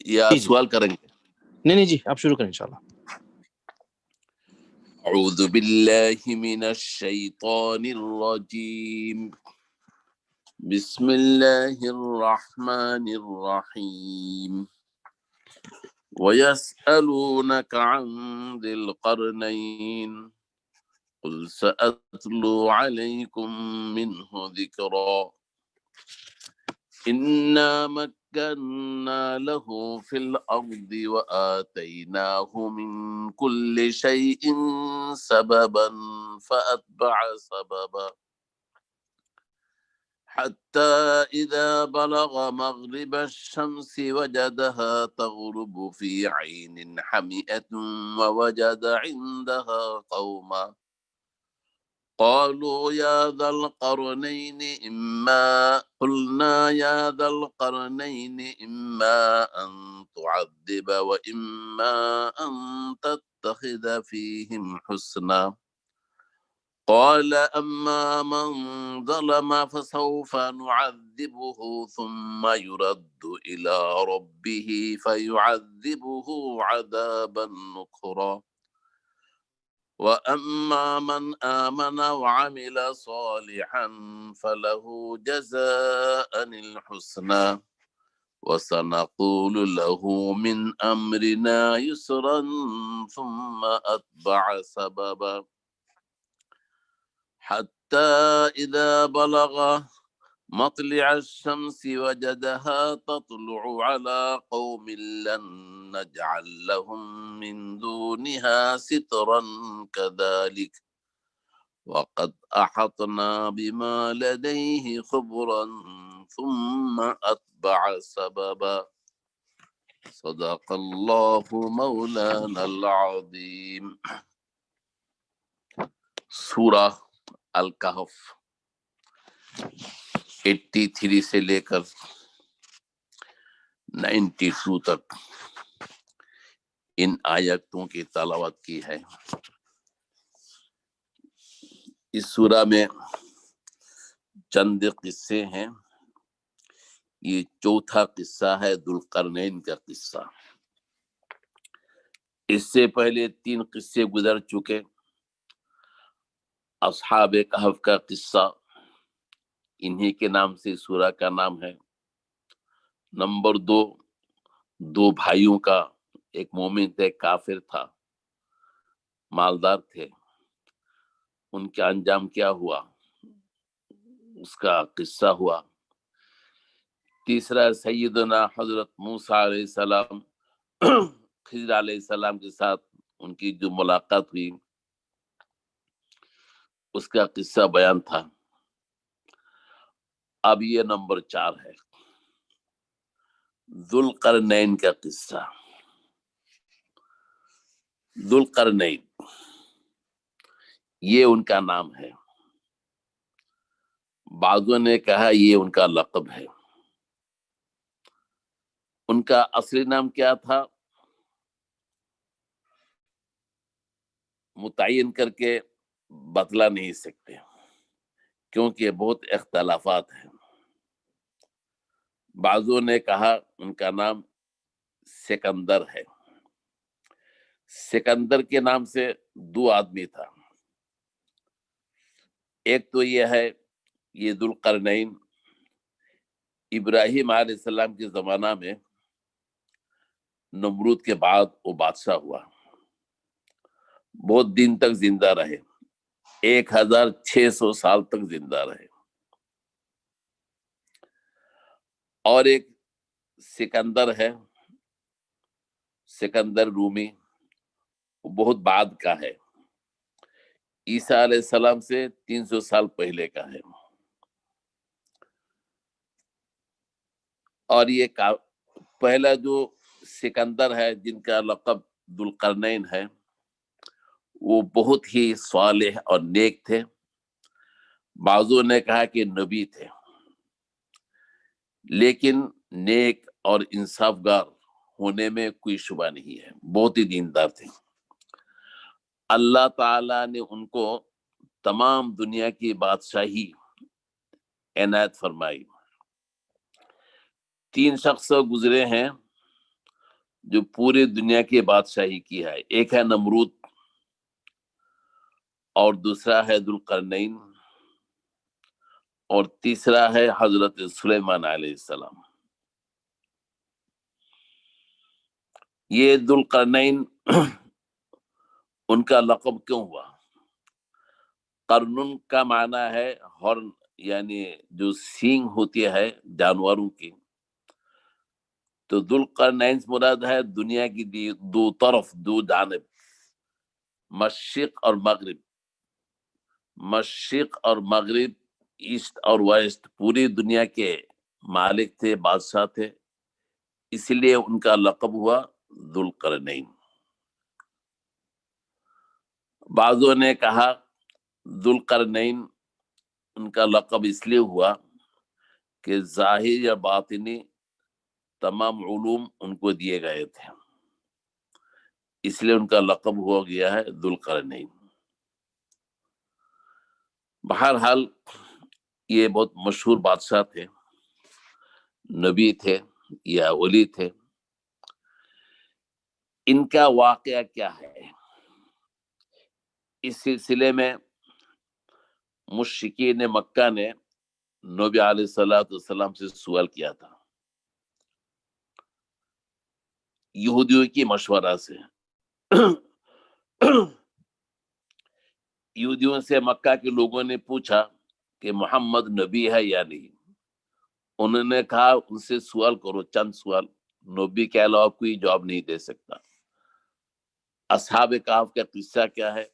یا جی سوال کریں گے؟ نہیں جی، آپ شروع کریں انشاءاللہ۔ اعوذ باللہ من الشیطان الرجیم، بسم اللہ الرحمن الرحیم، وَيَسْأَلُونَكَ عَنْ ذِي الْقَرْنَيْنِ قُلْ سَأَتْلُو عَلَيْكُمْ مِنْهُ ذِكْرًا إِنَّا مَكَّنَّا لَهُ فِي الْأَرْضِ وَآتَيْنَاهُ مِنْ كُلِّ شَيْءٍ سَبَبًا فَأَتْبَعَ سَبَبًا حتى إذا بلغ مغرب الشمس وجدها تغرب في عين حمئة ووجد عندها قوما قالوا يا ذا القرنين إما أن تعذب وإما أن تتخذ فيهم حسنا قال أما من ظلم فسوف نعذبه ثم يرد إلى ربه فيعذبه عذابا نكرا وأما من آمن وعمل صالحا فله جزاء الحسنى وسنقول له من أمرنا يسرا ثم أتبع سببا حتى إذا بلغ مطلع الشمس وجدها تطلع على قوم لن نجعل لهم من دونها سترا كذلك وقد أحطنا بما لديه خبرا ثم أتبع سببا صدق الله مولانا العظيم۔ سورہ الکہف 83 سے لے کر 92 تک ان آیتوں کی تلاوت کی ہے۔ اس سورہ میں چند قصے ہیں۔ یہ چوتھا قصہ ہے ذوالقرنین کا قصہ۔ اس سے پہلے 3 قصے گزر چکے۔ اصحاب کہف کا قصہ، انہی کے نام سے سورہ کا نام ہے۔ نمبر 2، 2 بھائیوں کا، ایک مومن تھا ایک کافر تھا، مالدار تھے، ان کا انجام کیا ہوا اس کا قصہ ہوا۔ تیسرا، سیدنا حضرت موسیٰ علیہ السلام خضر علیہ السلام کے ساتھ ان کی جو ملاقات ہوئی اس کا قصہ بیان تھا۔ اب یہ نمبر 4 ہے، ذوالقرنین کا قصہ۔ ذوالقرنین یہ ان کا نام ہے، بعضوں نے کہا یہ ان کا لقب ہے۔ ان کا اصلی نام کیا تھا متعین کر کے بتلا نہیں سکتے، کیونکہ بہت اختلافات ہیں۔ بعضوں نے کہا ان کا نام سکندر ہے۔ سکندر کے نام سے 2 آدمی تھا، ایک تو یہ ہے یہ ذوالقرنین ابراہیم علیہ السلام کے زمانہ میں نمرود کے بعد وہ بادشاہ ہوا، بہت دن تک زندہ رہے، 1600 سال تک زندہ رہے۔ اور ایک سکندر ہے، سکندر رومی، وہ بہت بعد کا ہے، عیسیٰ علیہ السلام سے 300 سال پہلے کا ہے۔ اور یہ پہلا جو سکندر ہے جن کا لقب ذوالقرنین ہے، وہ بہت ہی صالح اور نیک تھے۔ بعضوں نے کہا کہ نبی تھے، لیکن نیک اور انصاف گار ہونے میں کوئی شبہ نہیں ہے، بہت ہی دیندار تھے۔ اللہ تعالیٰ نے ان کو تمام دنیا کی بادشاہی عنایت فرمائی۔ 3 شخص گزرے ہیں جو پورے دنیا کی بادشاہی کی ہے. ایک ہے نمرود اور دوسرا ہے ذوالقرنین اور تیسرا ہے حضرت سلیمان علیہ السلام. یہ ذوالقرنین ان کا لقب کیوں ہوا؟ قرنن کا معنی ہے ہارن، یعنی جو سینگ ہوتی ہے جانوروں کی. تو ذوالقرنین مراد ہے دنیا کی دو طرف، دو جانب، مشرق اور مغرب. مشرق اور مغرب، ایسٹ اور ویسٹ، پوری دنیا کے مالک تھے، بادشاہ تھے، اس لیے ان کا لقب ہوا ذوالقرنین. بعضوں نے کہا ذوالقرنین ان کا لقب اس لیے ہوا کہ ظاہر یا باطنی تمام علوم ان کو دیے گئے تھے، اس لیے ان کا لقب ہو گیا ہے ذوالقرنین. بہرحال یہ بہت مشہور بادشاہ تھے، نبی تھے یا ولی تھے. ان کا واقعہ کیا ہے؟ اس سلسلے میں مشرکین مکہ نے نبی علیہ السلام سے سوال کیا تھا یہودیوں کی مشورہ سے. یہودیوں سے مکہ کے لوگوں نے پوچھا کہ محمد نبی ہے یا نہیں. انہوں نے کہا ان سے سوال کرو، چند سوال، نبی کے علاوہ کوئی جواب نہیں دے سکتا. اصحاب کہف کا قصہ کیا ہے؟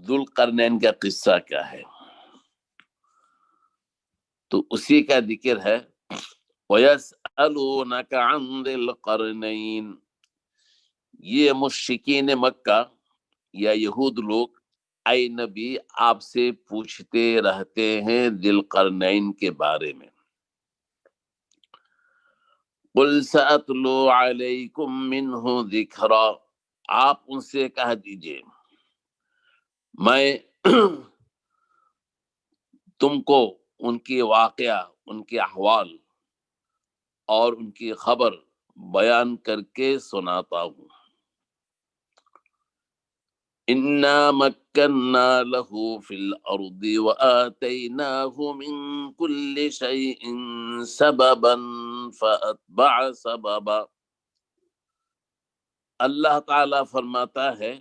ذوالقرنین کا قصہ کیا ہے؟ تو اسی کا ذکر ہے. وَيَسْأَلُونَكَ عَنْ ذِي الْقَرْنَيْنِ. یہ مشرکین مکہ یا یہود لوگ اے نبی آپ سے پوچھتے رہتے ہیں ذی القرنین کے بارے میں. قُلْ سَأَتْلُو عَلَيْكُمْ مِنْهُ ذِكْرًا. آپ ان سے کہہ دیجئے میں تم کو ان کی واقعہ، ان کے احوال اور ان کی خبر بیان کر کے سناتا ہوں. انا مکننا له فی الارض وآتیناہ من کل شیء سببا فاتبع سببا. اللہ تعالی فرماتا ہے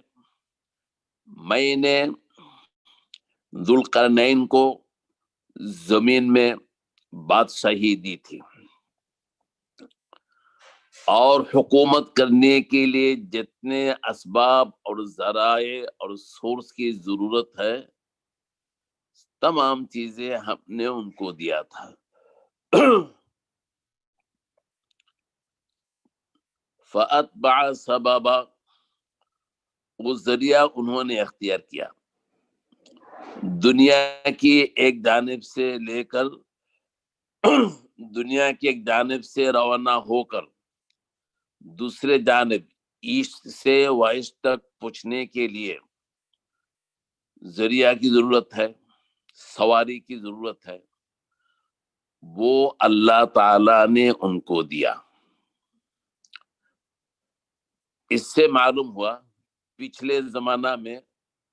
میں نے ذوالقرنین کو زمین میں بادشاہی دی تھی اور حکومت کرنے کے لیے جتنے اسباب اور ذرائع اور سورس کی ضرورت ہے تمام چیزیں ہم نے ان کو دیا تھا. فَأَتْبَعَ سَبَبًا. وہ ذریعہ انہوں نے اختیار کیا، دنیا کی ایک جانب سے لے کر دنیا کی ایک جانب سے روانہ ہو کر دوسرے جانب ایسٹ سے ویسٹ تک پہنچنے کے لیے ذریعہ کی ضرورت ہے، سواری کی ضرورت ہے، وہ اللہ تعالی نے ان کو دیا. اس سے معلوم ہوا پچھلے زمانہ میں،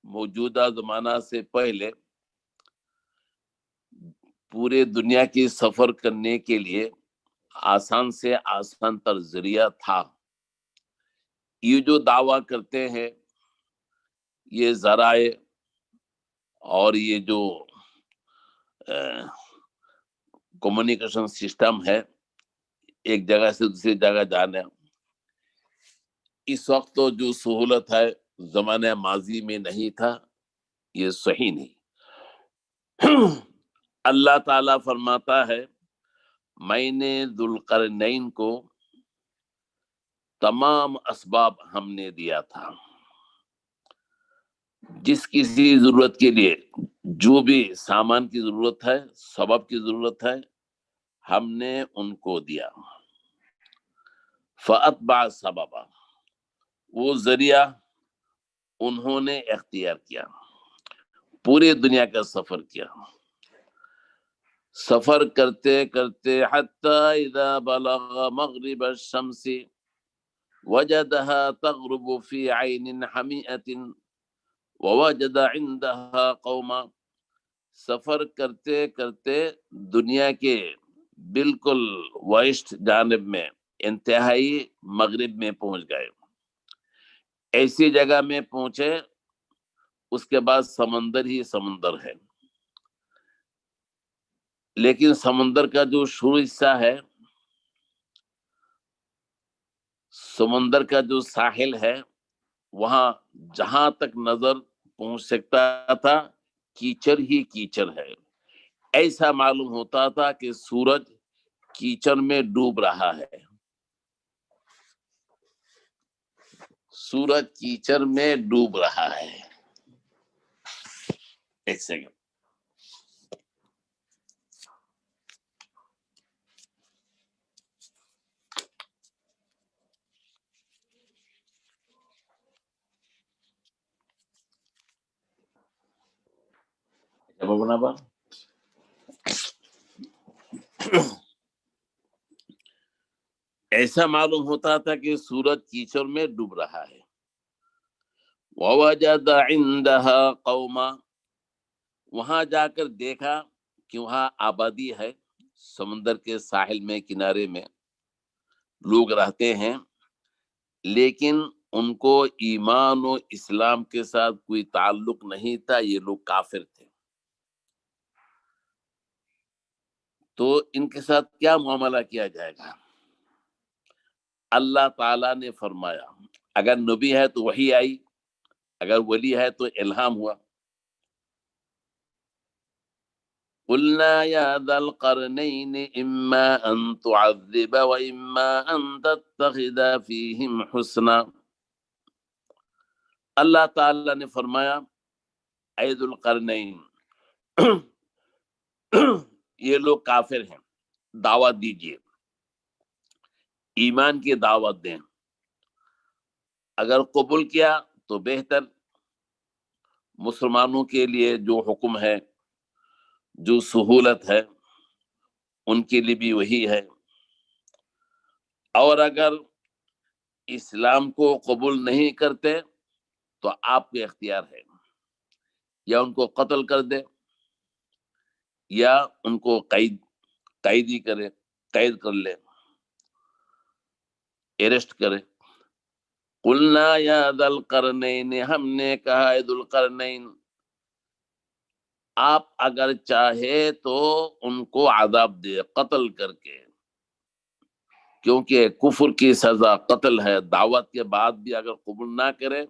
موجودہ زمانہ سے پہلے، پورے دنیا کی سفر کرنے کے لیے آسان سے آسان تر ذریعہ تھا. یہ جو دعویٰ کرتے ہیں یہ ذرائع اور یہ جو کمیونیکیشن سسٹم ہے ایک جگہ سے دوسری جگہ جانا، اس وقت تو جو سہولت ہے زمانہ ماضی میں نہیں تھا، یہ صحیح نہیں. اللہ تعالیٰ فرماتا ہے میں نے ذوالقرنین کو تمام اسباب ہم نے دیا تھا، جس کسی ضرورت کے لیے جو بھی سامان کی ضرورت ہے، سبب کی ضرورت ہے، ہم نے ان کو دیا. فَأَتْبَعَ سَبَبًا. وہ ذریعہ انہوں نے اختیار کیا، پورے دنیا کا سفر کیا. سفر کرتے کرتے حتی اذا بلغ مغرب الشمس وجدها تغرب في عين حمیئة ووجد عندها قوما، سفر کرتے کرتے دنیا کے بالکل ویسٹ جانب میں انتہائی مغرب میں پہنچ گئے، ایسی جگہ میں پہنچے اس کے بعد سمندر ہی سمندر ہے، لیکن سمندر کا جو شروع حصہ ہے، سمندر کا جو ساحل ہے، وہاں جہاں تک نظر پہنچ سکتا تھا کیچڑ ہی کیچڑ ہے، ایسا معلوم ہوتا تھا کہ سورج کیچڑ میں ڈوب رہا ہے، سورج کیچڑ میں ڈوب رہا ہے۔ ایک سیکنڈ، ایسا معلوم ہوتا تھا کہ سورج کیچڑ میں ڈوب رہا ہے۔ وَوَجَدَ عِندَهَا قَوْمًا، وہاں جا کر دیکھا کہ وہاں آبادی ہے، سمندر کے ساحل میں کنارے میں لوگ رہتے ہیں، لیکن ان کو ایمان و اسلام کے ساتھ کوئی تعلق نہیں تھا، یہ لوگ کافر تھے۔ تو ان کے ساتھ کیا معاملہ کیا جائے گا؟ اللہ تعالیٰ نے فرمایا اگر نبی ہے تو وحی آئی، اگر ولی ہے تو الہام ہوا۔ قلنا یا ذا القرنین اما ان تعذب و اما ان تتخذ فیہم حسنا، اللہ تعالیٰ نے فرمایا اے ذو القرنین، یہ لوگ کافر ہیں، دعوت دیجیے، ایمان کی دعوت دیں، اگر قبول کیا تو بہتر، مسلمانوں کے لیے جو حکم ہے، جو سہولت ہے، ان کے لیے بھی وہی ہے، اور اگر اسلام کو قبول نہیں کرتے تو آپ کو اختیار ہے، یا ان کو قتل کر دے یا ان کو قیدی کرے، قید کر لے، اریسٹ کرے۔ قلنا یا ذا القرنین، ہم نے کہا اے ذو القرنین، آپ اگر چاہے تو ان کو عذاب دے قتل کر کے، کیونکہ کفر کی سزا قتل ہے، دعوت کے بعد بھی اگر قبول نہ کرے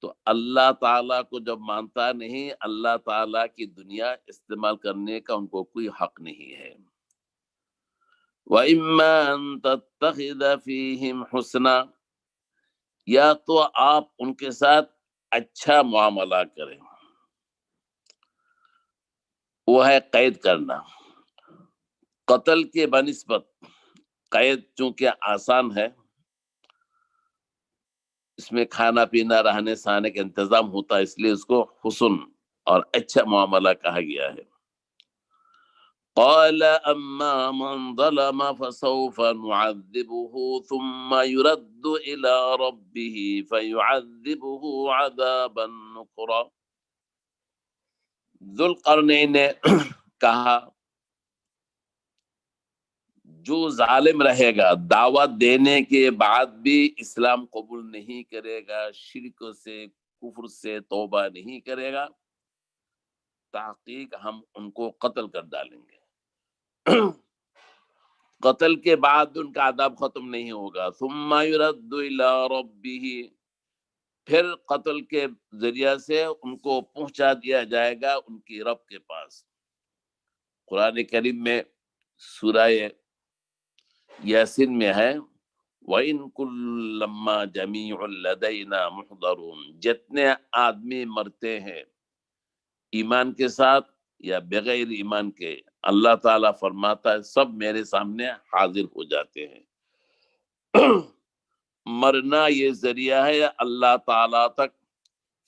تو اللہ تعالیٰ کو جب مانتا نہیں، اللہ تعالیٰ کی دنیا استعمال کرنے کا ان کو کوئی حق نہیں ہے۔ وَإِمَّا أَن تَتَّخِذَ فِيهِمْ حُسْنًا، یا تو آپ ان کے ساتھ اچھا معاملہ کریں، وہ ہے قید کرنا، قتل کے بنسبت قید چونکہ آسان ہے، اس میں کھانا پینا رہنے سہنے کا انتظام ہوتا ہے، اس لیے اس کو حسن اور اچھا معاملہ کہا گیا ہے۔ قال اما من ظلم فسوف نعذبه ثم يرد الى ربه فيعذبه عذابا نكرا، ذو القرنین نے کہا جو ظالم رہے گا، دعوت دینے کے بعد بھی اسلام قبول نہیں کرے گا، شرک سے کفر سے توبہ نہیں کرے گا، تحقیق ہم ان کو قتل کر ڈالیں گے۔ قتل کے بعد ان کا عذاب ختم نہیں ہوگا، ثم يرد الى ربه، پھر قتل کے ذریعہ سے ان کو پہنچا دیا جائے گا ان کی رب کے پاس۔ قرآن کریم میں سورہ یاسین میں ہے وَإِن كُلٌّ لَمَّا جَمِيعٌ لَدَيْنَا مُحْضَرُونَ، جتنے آدمی مرتے ہیں ایمان کے ساتھ یا بغیر ایمان کے، اللہ تعالیٰ فرماتا ہے سب میرے سامنے حاضر ہو جاتے ہیں۔ مرنا یہ ذریعہ ہے اللہ تعالیٰ تک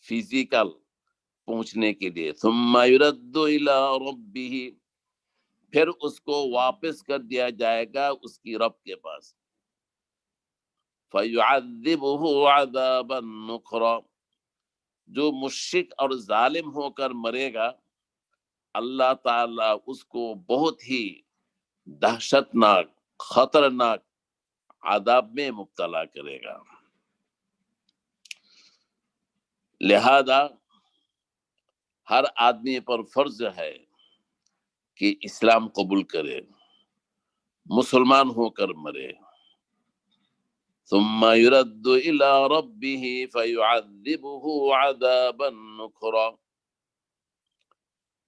فزیکل پہنچنے کے لیے۔ ثم يرد الى ربه، پھر اس کو واپس کر دیا جائے گا اس کی رب کے پاس. فَيُعَذِّبُهُ عَذَابًا نُكْرًا، جو مشرک اور ظالم ہو کر مرے گا اللہ تعالیٰ اس کو بہت ہی دہشتناک خطرناک عذاب میں مبتلا کرے گا. لہذا ہر آدمی پر فرض ہے کہ اسلام قبول کرے، مسلمان ہو کر مرے. ثم يرد إلى ربه فيعذبه عذابا نكرا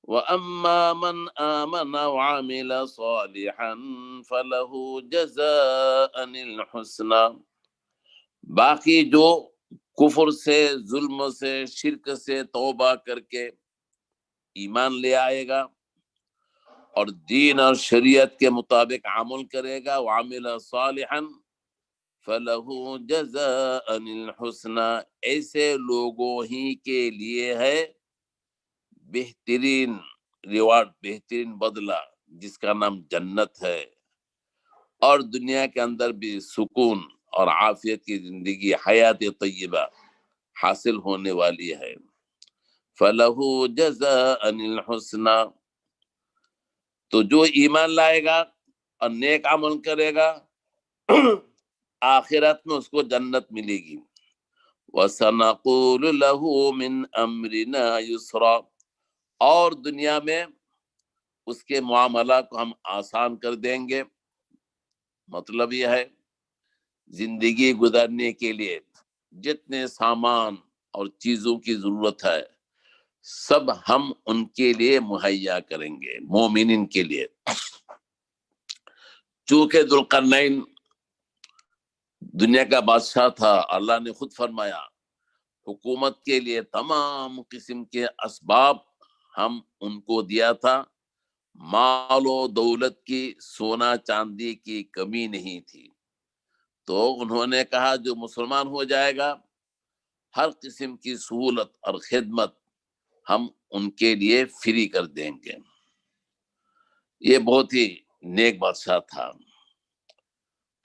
وأما من آمن وعمل صالحا فله جزاء الحسنى. باقی جو کفر سے، ظلم سے، شرک سے توبہ کر کے ایمان لے آئے گا اور دین اور شریعت کے مطابق عمل کرے گا، وعمل صالحا فَلَهُ جَزَاءً الْحُسْنَى، ایسے لوگوں ہی کے لیے ہے بہترین ریوارڈ، بہترین بدلہ، جس کا نام جنت ہے، اور دنیا کے اندر بھی سکون اور عافیت کی زندگی، حیات طیبہ حاصل ہونے والی ہے. فَلَهُ جَزَاءً الْحُسْنَى، تو جو ایمان لائے گا اور نیک عمل کرے گا آخرت میں اس کو جنت ملے گی. وَسَنَقُولُ لَهُ مِنْ أَمْرِنَا يُسْرًا، اور دنیا میں اس کے معاملہ کو ہم آسان کر دیں گے. مطلب یہ ہے زندگی گزارنے کے لیے جتنے سامان اور چیزوں کی ضرورت ہے سب ہم ان کے لیے مہیا کریں گے، مومنین کے لیے. چونکہ ذوالقرنین دنیا کا بادشاہ تھا، اللہ نے خود فرمایا حکومت کے لیے تمام قسم کے اسباب ہم ان کو دیا تھا، مال و دولت کی، سونا چاندی کی کمی نہیں تھی. تو انہوں نے کہا جو مسلمان ہو جائے گا ہر قسم کی سہولت اور خدمت ہم ان کے لیے فری کر دیں گے. یہ بہت ہی نیک بادشاہ تھا.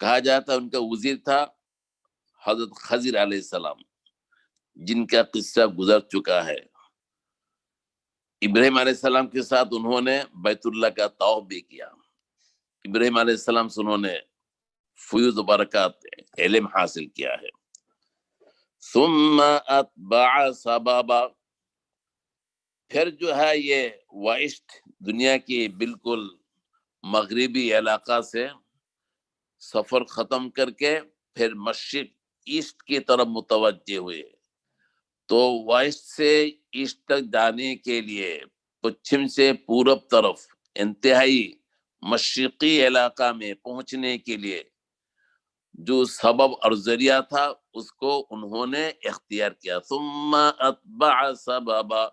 کہا جاتا ان کا وزیر تھا حضرت خضر علیہ السلام، جن کا قصہ گزر چکا ہے. ابراہیم علیہ السلام کے ساتھ انہوں نے بیت اللہ کا طواف بھی کیا. ابراہیم علیہ السلام سے انہوں نے فیوز و برکات علم حاصل کیا ہے. ثم اتبع سببا، پھر جو ہے یہ ویسٹ دنیا کی بالکل مغربی علاقہ سے سفر ختم کر کے پھر مشرق ایسٹ کی طرف متوجہ ہوئے. تو ویسٹ سے ایسٹ تک جانے کے لیے پچھم سے پورب طرف انتہائی مشرقی علاقہ میں پہنچنے کے لیے جو سبب اور ذریعہ تھا اس کو انہوں نے اختیار کیا. ثم اتبع سببا،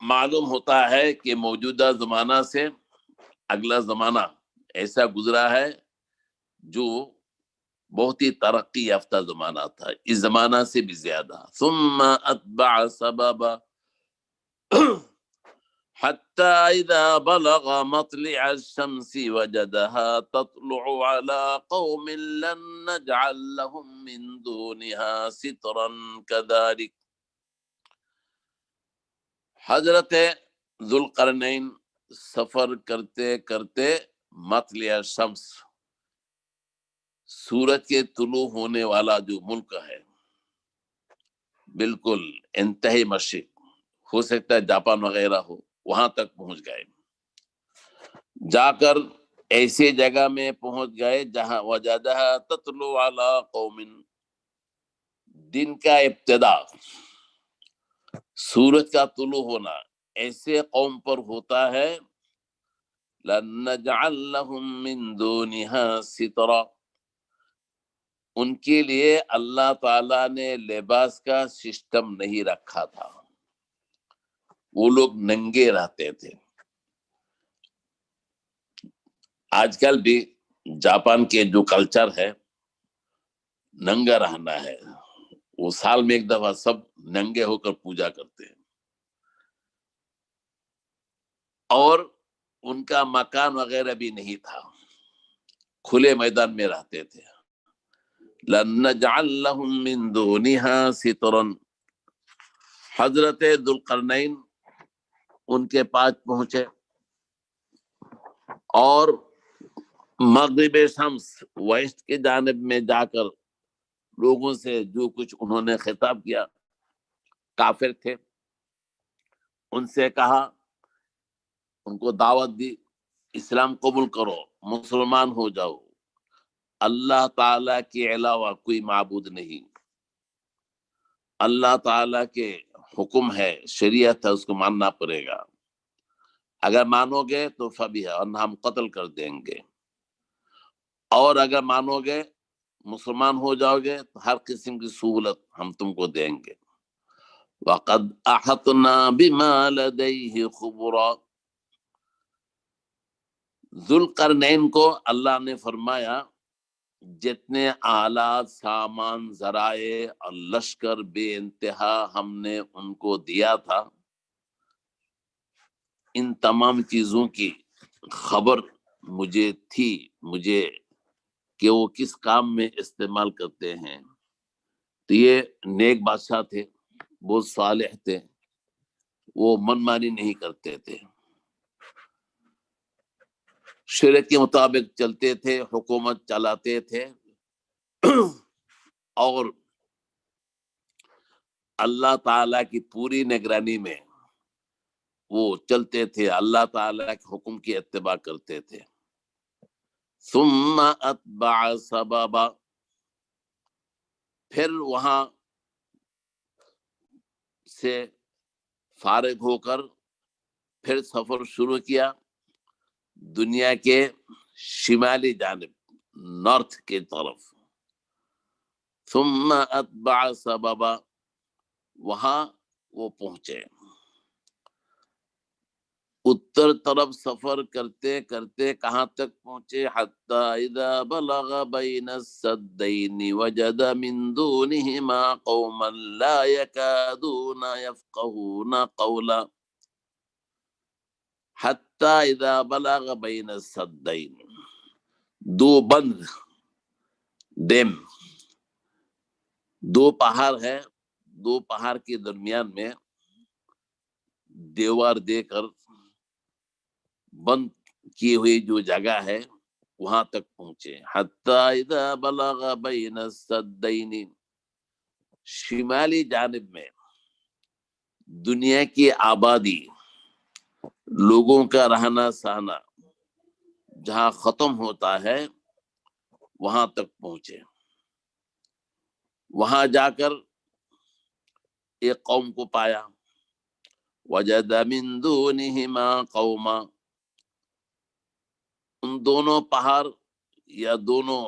معلوم ہوتا ہے کہ موجودہ زمانہ سے اگلا زمانہ ایسا گزرا ہے جو بہت ہی ترقی یافتہ زمانہ تھا، اس زمانہ سے بھی زیادہ. ثم اتبع سببا حتى إذا بلغ مطلع الشمس وجدها تطلع على قوم لن نجعل لهم من دونها سترا كذلك. حضرت ذوالقرنین سفر کرتے کرتے مطلع شمس، سورج کے طلوع ہونے والا جو ملک ہے بالکل انتہائی مشرق، ہو سکتا ہے جاپان وغیرہ ہو، وہاں تک پہنچ گئے. جا کر ایسے جگہ میں پہنچ گئے جہاں وجدہ تطلع علی قوم، دن کا ابتدا، سورج کا طلوع ہونا ایسے قوم پر ہوتا ہے لن نجعل لهم من دونها سترا، ان کے لیے اللہ تعالی نے لباس کا سسٹم نہیں رکھا تھا، وہ لوگ ننگے رہتے تھے. آج کل بھی جاپان کے جو کلچر ہے ننگا رہنا ہے، وہ سال میں ایک دفعہ سب ننگے ہو کر پوجا کرتے ہیں. اور ان کا مکان وغیرہ بھی نہیں تھا، کھلے میدان میں رہتے تھے. لَنَجْعَلْ لَهُم مِّن دُونِهَا سِتْرًا. حضرت ذوالقرنین ان کے پاس پہنچے اور مغرب شمس ویسٹ کے جانب میں جا کر لوگوں سے جو کچھ انہوں نے خطاب کیا، کافر تھے، ان سے کہا، ان کو دعوت دی، اسلام قبول کرو، مسلمان ہو جاؤ، اللہ تعالیٰ کے علاوہ کوئی معبود نہیں، اللہ تعالیٰ کے حکم ہے، شریعت ہے، اس کو ماننا پڑے گا، اگر مانو گے تو فبیہا، ورنہ ہم قتل کر دیں گے، اور اگر مانو گے، مسلمان ہو جاؤ گے تو ہر قسم کی سہولت ہم تم کو دیں گے. وَقَدْ أَحَطْنَا بِمَا لَدَيْهِ خُبْرًا. ذوالقرنین کو اللہ نے فرمایا جتنے آلات، سامان، ذرائع اور لشکر بے انتہا ہم نے ان کو دیا تھا، ان تمام چیزوں کی خبر مجھے تھی، مجھے کہ وہ کس کام میں استعمال کرتے ہیں. تو یہ نیک بادشاہ تھے، بہت صالح تھے، وہ من مانی نہیں کرتے تھے، شریعت کے مطابق چلتے تھے، حکومت چلاتے تھے، اور اللہ تعالیٰ کی پوری نگرانی میں وہ چلتے تھے، اللہ تعالیٰ کے حکم کی اتباع کرتے تھے. ثم اتبع سببا. پھر وہاں سے فارغ ہو کر پھر سفر شروع کیا دنیا کے شمالی جانب، نارتھ کی طرف. ثم اتبع سببا. وہاں وہ پہنچے، اتر طرف سفر کرتے کرتے کہاں تک پہنچے؟ حتی اذا بلغ بین السدین وجد من دونہما قوما لا یکادون یفقہون قولا. حتی اذا بلغ بین السدین، دو بند، ڈیم، دو پہاڑ ہے، دو پہاڑ کے درمیان میں دیوار دے کر بند کی ہوئی جو جگہ ہے وہاں تک پہنچے. حتی اذا بلغ بین السدین، شمالی جانب میں دنیا کی آبادی، لوگوں کا رہنا سہنا جہاں ختم ہوتا ہے وہاں تک پہنچے. وہاں جا کر ایک قوم کو پایا. وجد من دونہما قوما، ان دونوں پہاڑ یا دونوں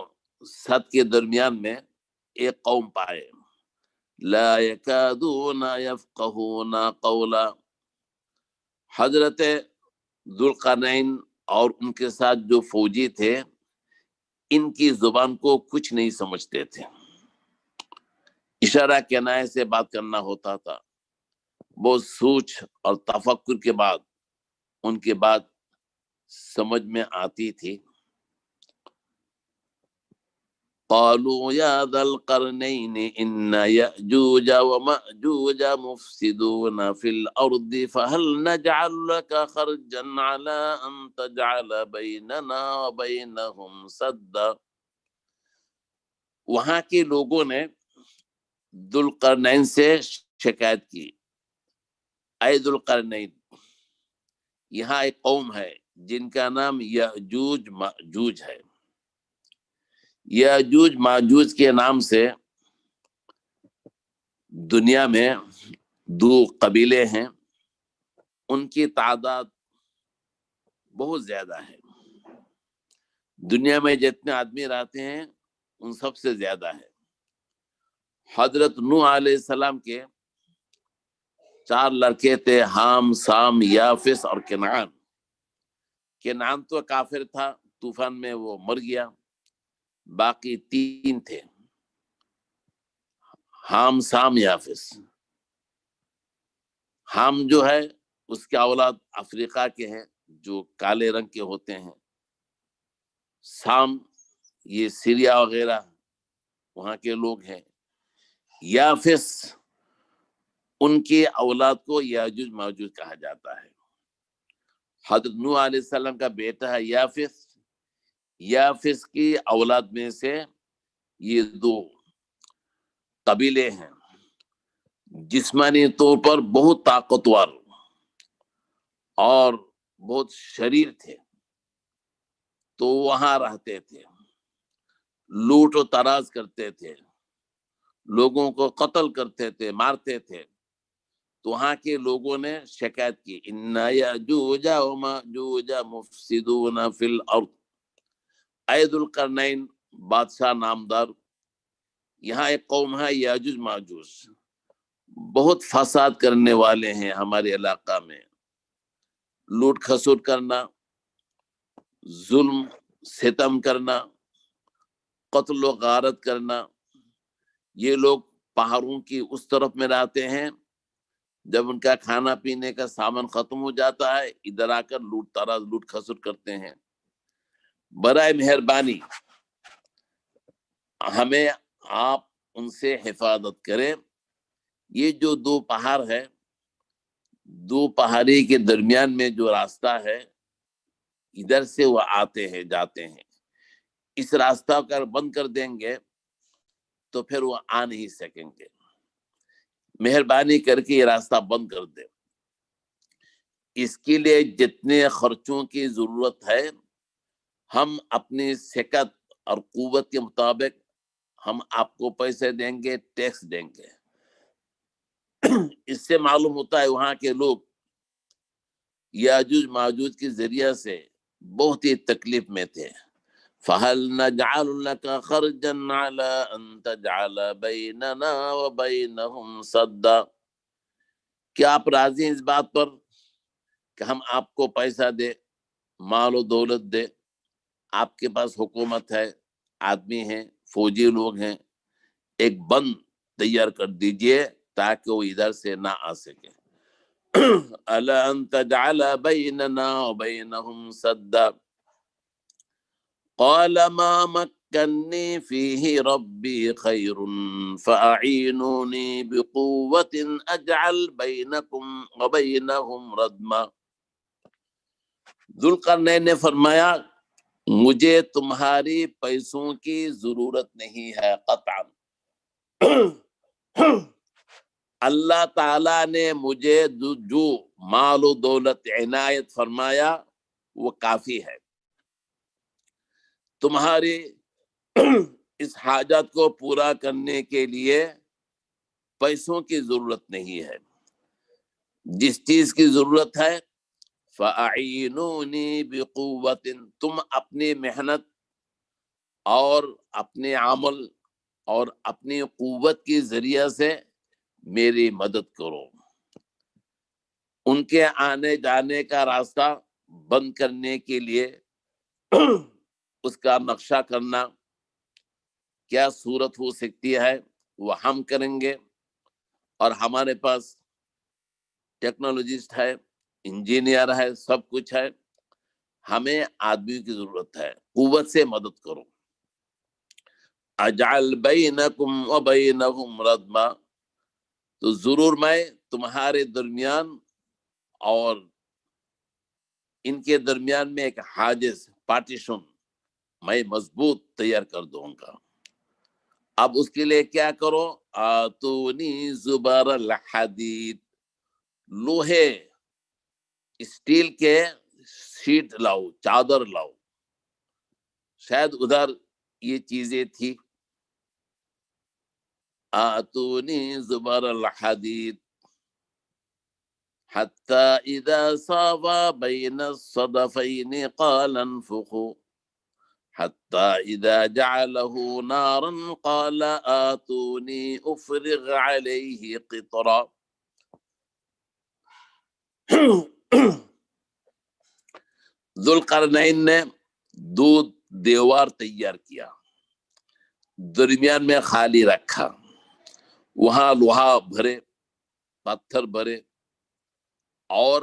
سد کے درمیان میں ایک قوم پائے. لا یکادون یفقہون قولا. حضرت ذوالقرنین اور ان کے ساتھ جو فوجی تھے ان کی زبان کو کچھ نہیں سمجھتے تھے، اشارہ کنائے سے بات کرنا ہوتا تھا. بہت سوچ اور تفکر کے بعد ان کی بات سمجھ میں آتی تھی. قالوا یا ذا القرنین ان یأجوج ومأجوج مفسدون فی الارض فهل نجعل لك خرجا على ان تجعل بیننا وبینہم سدا. وہاں کے لوگوں نے ذوالقرنین سے شکایت کی، اے ذوالقرنین، یہاں ایک قوم ہے جن کا نام یأجوج مأجوج ہے. یأجوج ماجوج کے نام سے دنیا میں دو قبیلے ہیں، ان کی تعداد بہت زیادہ ہے. دنیا میں جتنے آدمی رہتے ہیں ان سب سے زیادہ ہے. حضرت نوح علیہ السلام کے 4 لڑکے تھے، حام، سام، یافس اور کنعان. کنعان تو کافر تھا، طوفان میں وہ مر گیا. باقی 3 تھے، حام، سام، یافس. حام جو ہے اس کے اولاد افریقہ کے ہیں جو کالے رنگ کے ہوتے ہیں، شام یہ سیریا وغیرہ وہاں کے لوگ ہیں، یافس ان کی اولاد کو یاجوج ماجوج کہا جاتا ہے۔ حضرت نوح علیہ السلام کا بیٹا ہے یافس، یافس کی اولاد میں سے یہ دو قبیلے ہیں، جسمانی طور پر بہت طاقتور اور بہت شریر تھے، تو وہاں رہتے تھے، لوٹ و تراز کرتے تھے، لوگوں کو قتل کرتے تھے، مارتے تھے۔ تو وہاں کے لوگوں نے شکایت کی، ان یاجوج و ماجوج مفسدون فی الارض، اے ذوالقرنین بادشاہ نامدار، یہاں ایک قوم ہے یاجوج ماجوج، بہت فساد کرنے والے ہیں ہمارے علاقہ میں، لوٹ کھسوٹ کرنا، ظلم ستم کرنا، قتل و غارت کرنا۔ یہ لوگ پہاڑوں کی اس طرف میں رہتے ہیں، جب ان کا کھانا پینے کا سامان ختم ہو جاتا ہے ادھر آ کر لوٹ تراز لوٹ کھسوٹ کرتے ہیں۔ برائے مہربانی ہمیں آپ ان سے حفاظت کریں۔ یہ جو دو پہاڑ ہے، دو پہاڑی کے درمیان میں جو راستہ ہے، ادھر سے وہ آتے ہیں جاتے ہیں، اس راستہ کو اگر بند کر دیں گے تو پھر وہ آ نہیں سکیں گے، مہربانی کر کے یہ راستہ بند کر دیں۔ اس کے لیے جتنے خرچوں کی ضرورت ہے ہم اپنی صحت اور قوت کے مطابق ہم آپ کو پیسے دیں گے، ٹیکس دیں گے۔ اس سے معلوم ہوتا ہے وہاں کے لوگ یاجوج ماجوج کے ذریعہ سے بہت ہی تکلیف میں تھے۔ فَهَلْ نَجْعَلُ لَكَ خَرْجًا عَلَىٰ أَن تَجْعَلَ بَيْنَنَا وَبَيْنَهُمْ سَدًّا، کیا آپ راضی ہیں اس بات پر کہ ہم آپ کو پیسہ دے، مال و دولت دے، آپ کے پاس حکومت ہے، آدمی ہیں، فوجی لوگ ہیں، ایک بند تیار کر دیجئے تاکہ وہ ادھر سے نہ آ سکے۔ أَلَا أَن تَجْعَلَ بَيْنَنَا وَبَيْنَهُمْ سَدًّا قَالَ مَا مَكَّنِّي فِيهِ رَبِّي خَيْرٌ فَأَعِينُونِي بِقُوَّةٍ أَجْعَلْ بَيْنَكُمْ وَبَيْنَهُمْ رَدْمًا۔ ذوالقرنین نے فرمایا مجھے تمہاری پیسوں کی ضرورت نہیں ہے قطعا، اللہ تعالیٰ نے مجھے جو مال و دولت عنایت فرمایا وہ کافی ہے، تمہاری اس حاجت کو پورا کرنے کے لیے پیسوں کی ضرورت نہیں ہے۔ جس چیز کی ضرورت ہے فَأَعِينُونِي بِقُوَّةٍ، تم اپنی محنت اور اپنے عمل اور اپنی قوت کے ذریعہ سے میری مدد کرو۔ ان کے آنے جانے کا راستہ بند کرنے کے لیے اس کا نقشہ کرنا کیا صورت ہو سکتی ہے وہ ہم کریں گے، اور ہمارے پاس ٹیکنالوجسٹ ہے، انجینئر ہے، سب کچھ ہے، ہمیں آدمی کی ضرورت ہے، قوت سے مدد کرو۔ اجعل بینکم وبینہم ردما، تو ضرور میں تمہارے درمیان اور ان کے درمیان میں ایک حاجز پارٹیشن میں مضبوط تیار کر دوں گا۔ اب اس کے لیے کیا کرو، آتونی زبر الحدید، لوہے اسٹیل کے شیٹ لاؤ، چادر لاؤ، شاید ادھر یہ چیزیں تھی۔ آتونی زبر الحدید حتی اذا صاوا بین الصدفین قال انفخوا حتی اذا جعله نارا قال آتونی افرغ علیہ قطرا۔ ذوالقرنین نے دو دیوار تیار کیا، درمیان میں خالی رکھا، وہاں لوہا بھرے، پتھر بھرے، اور